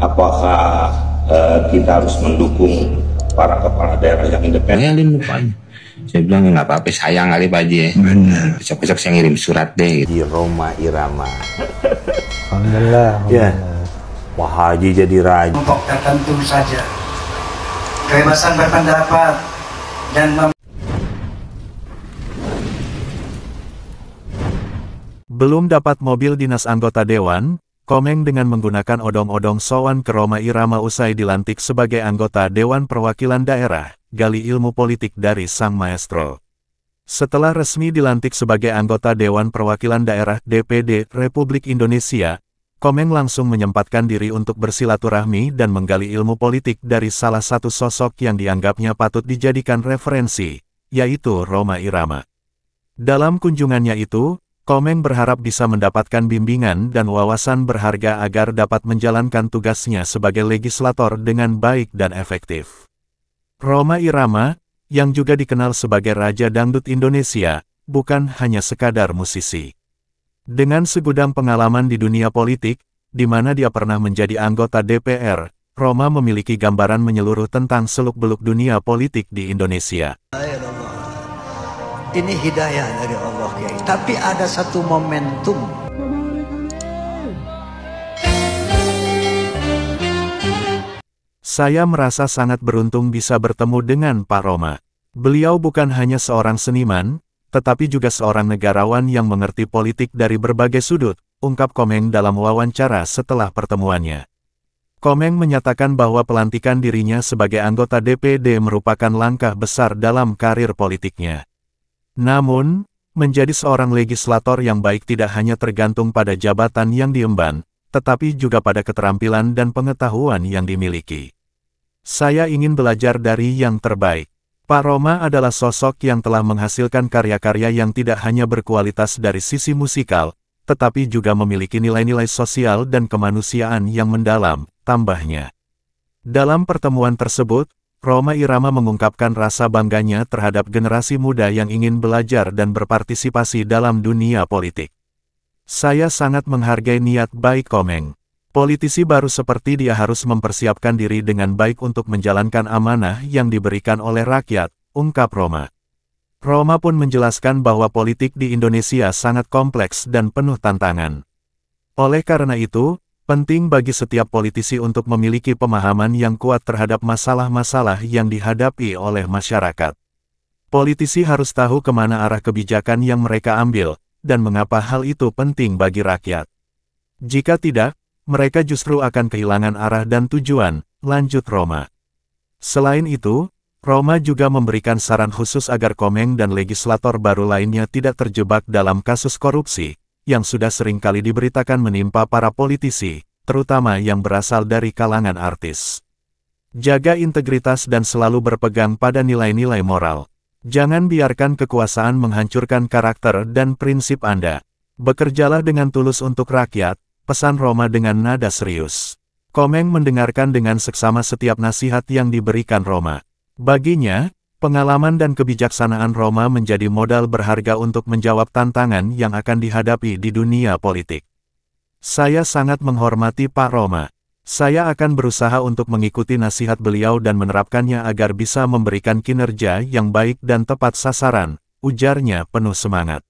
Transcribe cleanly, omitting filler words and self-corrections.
apakah kita harus mendukung para kepala daerah yang independen? Saya bilang nggak apa-apa, sayang kali Pak Haji ya. Benar. Besok-besok saya ngirim surat deh. Di Roma Irama. Alhamdulillah. Ya, Pak Haji jadi raja. Kelompok tertentu saja. Kebebasan berpendapat dan Belum dapat mobil dinas anggota Dewan, Komeng dengan menggunakan odong-odong sowan ke Roma Irama usai dilantik sebagai anggota Dewan Perwakilan Daerah, gali ilmu politik dari sang maestro. Setelah resmi dilantik sebagai anggota Dewan Perwakilan Daerah DPD Republik Indonesia, Komeng langsung menyempatkan diri untuk bersilaturahmi dan menggali ilmu politik dari salah satu sosok yang dianggapnya patut dijadikan referensi, yaitu Roma Irama. Dalam kunjungannya itu, Komeng berharap bisa mendapatkan bimbingan dan wawasan berharga agar dapat menjalankan tugasnya sebagai legislator dengan baik dan efektif. Roma Irama, yang juga dikenal sebagai Raja Dangdut Indonesia, bukan hanya sekadar musisi. Dengan segudang pengalaman di dunia politik, di mana dia pernah menjadi anggota DPR, Roma memiliki gambaran menyeluruh tentang seluk-beluk dunia politik di Indonesia. Ini hidayah dari Allah, Kiai. Tapi ada satu momentum. Saya merasa sangat beruntung bisa bertemu dengan Pak Roma. Beliau bukan hanya seorang seniman, tetapi juga seorang negarawan yang mengerti politik dari berbagai sudut, ungkap Komeng dalam wawancara setelah pertemuannya. Komeng menyatakan bahwa pelantikan dirinya sebagai anggota DPD merupakan langkah besar dalam karir politiknya. Namun, menjadi seorang legislator yang baik tidak hanya tergantung pada jabatan yang diemban, tetapi juga pada keterampilan dan pengetahuan yang dimiliki. Saya ingin belajar dari yang terbaik. Pak Roma adalah sosok yang telah menghasilkan karya-karya yang tidak hanya berkualitas dari sisi musikal, tetapi juga memiliki nilai-nilai sosial dan kemanusiaan yang mendalam, tambahnya. Dalam pertemuan tersebut, Roma Irama mengungkapkan rasa bangganya terhadap generasi muda yang ingin belajar dan berpartisipasi dalam dunia politik. Saya sangat menghargai niat baik Komeng. Politisi baru seperti dia harus mempersiapkan diri dengan baik untuk menjalankan amanah yang diberikan oleh rakyat, ungkap Roma. Roma pun menjelaskan bahwa politik di Indonesia sangat kompleks dan penuh tantangan. Oleh karena itu, penting bagi setiap politisi untuk memiliki pemahaman yang kuat terhadap masalah-masalah yang dihadapi oleh masyarakat. Politisi harus tahu kemana arah kebijakan yang mereka ambil, dan mengapa hal itu penting bagi rakyat. Jika tidak, mereka justru akan kehilangan arah dan tujuan, lanjut Roma. Selain itu, Roma juga memberikan saran khusus agar Komeng dan legislator baru lainnya tidak terjebak dalam kasus korupsi, yang sudah seringkali diberitakan menimpa para politisi, terutama yang berasal dari kalangan artis. Jaga integritas dan selalu berpegang pada nilai-nilai moral. Jangan biarkan kekuasaan menghancurkan karakter dan prinsip Anda. Bekerjalah dengan tulus untuk rakyat, pesan Roma dengan nada serius. Komeng mendengarkan dengan seksama setiap nasihat yang diberikan Roma. Baginya, pengalaman dan kebijaksanaan Roma menjadi modal berharga untuk menjawab tantangan yang akan dihadapi di dunia politik. Saya sangat menghormati Pak Roma. Saya akan berusaha untuk mengikuti nasihat beliau dan menerapkannya agar bisa memberikan kinerja yang baik dan tepat sasaran, ujarnya penuh semangat.